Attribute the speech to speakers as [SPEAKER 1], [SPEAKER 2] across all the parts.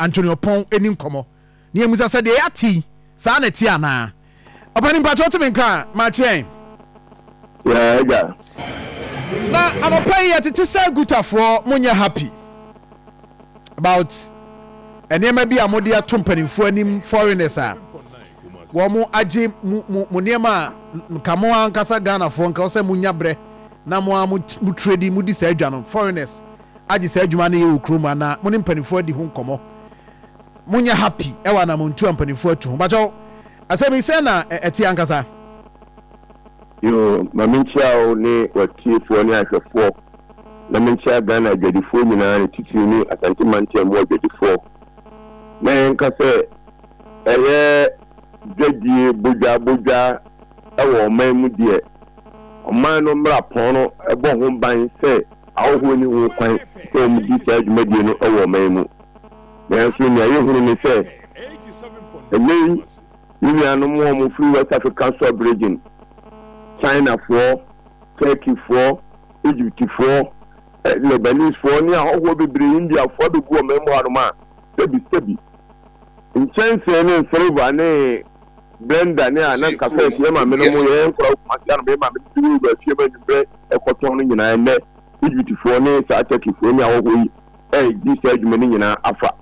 [SPEAKER 1] Antonio Pon eni nkomo ne emusa se de yati sa na ti ana opani mpacho to menka ma chen
[SPEAKER 2] yeah
[SPEAKER 1] na anopai yetete sa GUTA munya happy about enema bi amode atompanimfo anim foreigners a wo mu age mu niema kamo ankasa Ghana fo nka wo munya bre na mu trade mu di sa adwa no foreigners age sa adwuma na ye okroma na mu ne mpanimfo adi ho nkomo munya happy ewa na muntu ampanimfo atu bacho asemi se na eti ankasa
[SPEAKER 2] yo maminchia ni watifo ni ahwefo na minchia Ghana adwadifo nyina ne titiri ni asante mantia mu adwadifo na nkase eye dwadi boja ewo man mu die oman no mra pon no ebo ho ban se awo ni wo kwan so mu di sa adwumadie no ewo man mu na so ni aye hunu ni se eyi ni anu mo free West African sub-region China for Turkey for Egypt for Lebanese for ni awo bebre India for the go memo aruma sebi in chance ni flavor ni blender ni anan cafe e ma meno mo ye nkro masiano be ma be du ba fie ba du ekoton ni nyina ene Egypt for ni sa Turkey for ni awo yi di sa adwuma ni nyina afa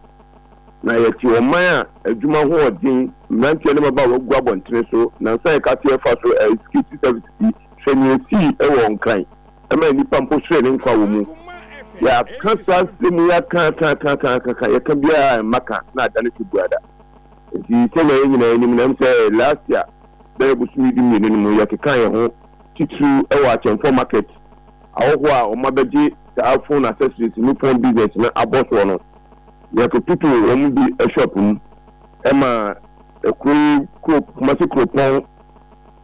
[SPEAKER 2] na ye ti o man adwuma ho odin mrantie ne ba wo gua bontene so na nsa ka tie fa so security service hwene si e wo nkran e ma ni pampo hwere ne nkwa wo mu ya kasa simu ya ka ya kan biya maka na da ne tubuada ti tele nyina ni mu say last year there busumi di ni mu ya kan ye ho titru e wa Achemfo market awo ho a o mabeji ta phone accessories ni phone business na aboso no ya ko pitu o mu bi e shop mu e ma e ku masiko pon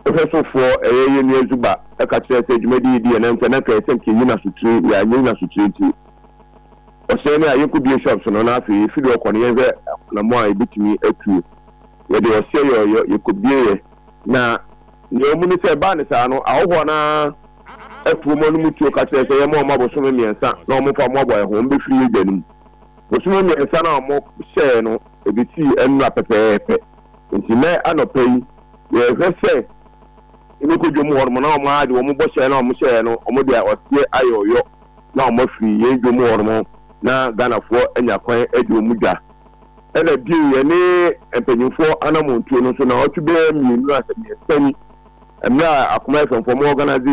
[SPEAKER 2] professor for eye ni azuba e ka kire se djumadi di na nka na ka ese nke yina sutri ya yina sutri ti o se ni ayeku bi shops no na afi fi do kwon ye na mo a ebitimi atu ye de o se yo ko bie na ni o mu ni se ba ni sa no awo na atu mo no mutu ka kire se ye mo ma bo so me miensa na o mo fa mo abo e ho mbe free gbanim bo so me miensa na mo share no ebiti enu apepepe nti me anopai ye hwese inu ko jomu hormo na o ma de o mo bo share na o mo share no o mo de o tie ayoyo na o mo free ye jomu hormo na Ghana fo anya kwan edi omudwa ena bi ye ne empenyimfo anamontuo no so na o tube mienu asemi emra Akoma FM mo organize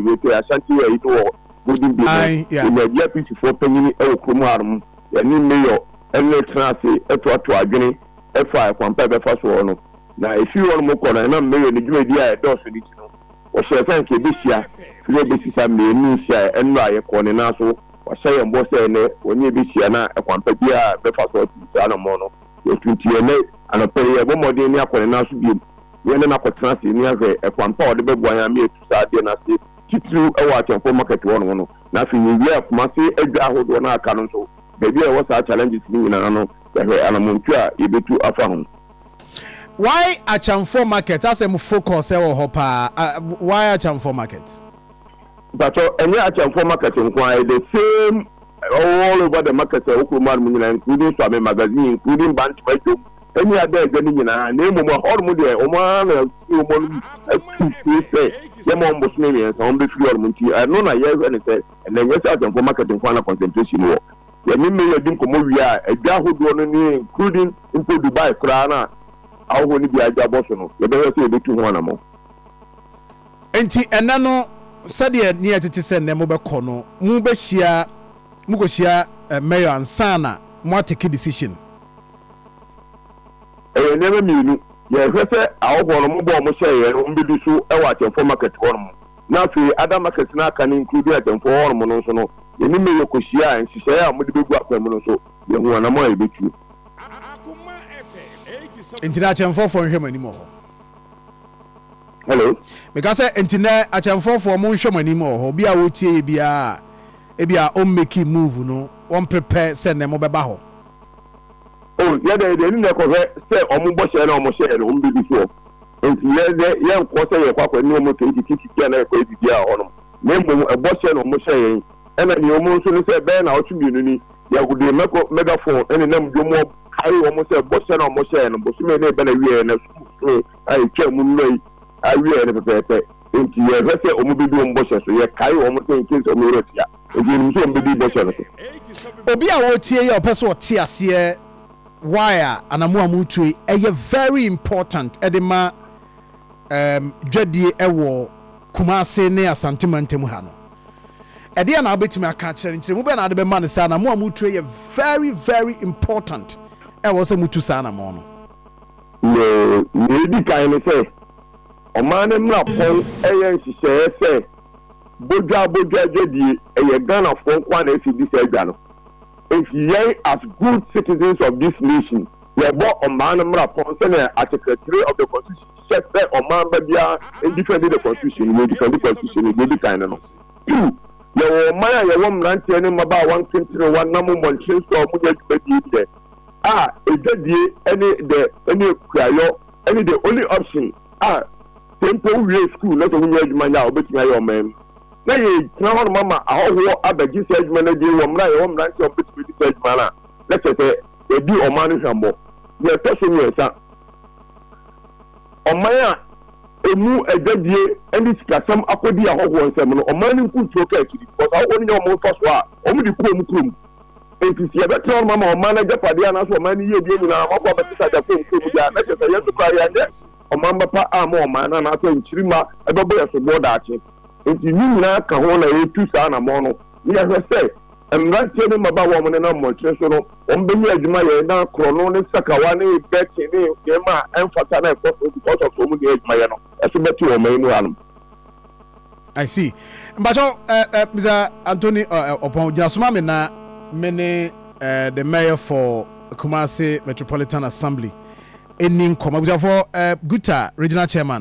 [SPEAKER 2] weto Ashanti we ito golden business in the PC for penyini e okromu arum ya ni mayor ene trance eto adwene efa kwampa be fa so no na efi won mo kọ na mayor ne dwumadi a edo so ni tino o se fan ke bisia fire besisa menu sia enu aye kọ ne na so wa say mbo se ne onye bisia na kwampa bia be fa so ti ana mo no o tuntie ne anope ye bo modern ni akọ ne na so bi yene na ko trance ni ave kwampa o de be buan me etusa de na se titru e wa Achemfo market won no na fi ni wi akoma se adwa ahodo na aka no so baby e was challenges ni nyina no anamontu a yebetu afa ho.
[SPEAKER 1] Why Achemfo market as em focus e wo hopa why Achemfo market?
[SPEAKER 2] But any Achemfo market nko the same all over the market okromar mu nyina including Swami magazine including Bantu Majo any other gani nyina na emu mo hormo de o ma na o mo say ye mo mbo smemi en so mbe free hormo nti no na ye we ne say na yes Achemfo market nko na concentration wo ya ni me yadin ko mo wi a adwa hodo no ni including into Dubai kra na awo ni bi adwa boso no ye be say e betu ho na mo
[SPEAKER 1] enti ena no sade ni etete se ne mo be kọ no mu be hia mu go hia mayor ansana mo take decision
[SPEAKER 2] never mienu ye hwese awo no mo bo mo share no mbi bi so e wa Achemfo market ho no na fi other market na aka ni include Achemfo ho no so no ye ni me yokohia nhihye ya mo de begu akwam no so ye hu na mo e betu
[SPEAKER 1] entina Achemfo fo nhwe mani mo ho.
[SPEAKER 2] Hello
[SPEAKER 1] because entina Achemfo fo mo nhwe mani mo ho bia wo tie bia e bia o make move no on prepare send them beba ho.
[SPEAKER 2] Oh yeah they ni ko say o mo bo share na o mo share no mbi bi so enti ye nko say ye kwakwa ni o mo ke tiki na ko ebi a ho no me mo e bo share no mo share yen ena ni o mo so ni say be na o tumi no ni ya gude megaphone ene nam dwo mo kai almost a boss and almost an bossman and a year and a school. I came no I wear a paper. Into your vessel or maybe doing bosses, so you carry almost in case of Muratia. If you don't be bosses.
[SPEAKER 1] Obia will tear your person tears wire and a muamutri a very important edema Jedi Ewo Kumase near Santimantemuhano. Edia na beti me aka kire nti mu be na de be man sa na mo amutwe ye very important e wo se mutu sa na mo no
[SPEAKER 2] no di kan ne se o man mra pon eye nhihye se bodwa jedi eye Ghana fon kwa na efi dis agba no if ye as good citizens of this nation we bo o man mra pon se na secretary of the constitution set o man ba bia in defend the constitution we defend the constitution we di kan no your man, your woman, and about 121 number one change for Muja. Ah, is that any cryo, any the only option? Ah, temple real school, not a word man now, but my man. Now you tell Mamma, I will have a GSH manager, your home ranch of the manner. Let's say, they do a man humble. You are touching yourself. On my emu edadie eni sikasam akodi ahogwo nsem no omani kuntuo ka akiri because awo ni omo faso a omo di kurom enti ya betre mama omana japade ana so omani ye die nyina akwa betisa da kurom ja na se ye so kwari ande omamba pa ama omana na so nchirima ebebo ye so boda achi enti ni nyina ka ho na etu sa na mo no ni ya se emrantie ni maba wo mo na mo tre so no ombenyi adwuma ye na krono ne sakawa ne beti ne yema emfata na because of omo di adwuma ye no
[SPEAKER 1] I see. But Mr. Anthony upon Jasmine na many the mayor for Kumasi Metropolitan Assembly. In Koma for GUTA regional chairman.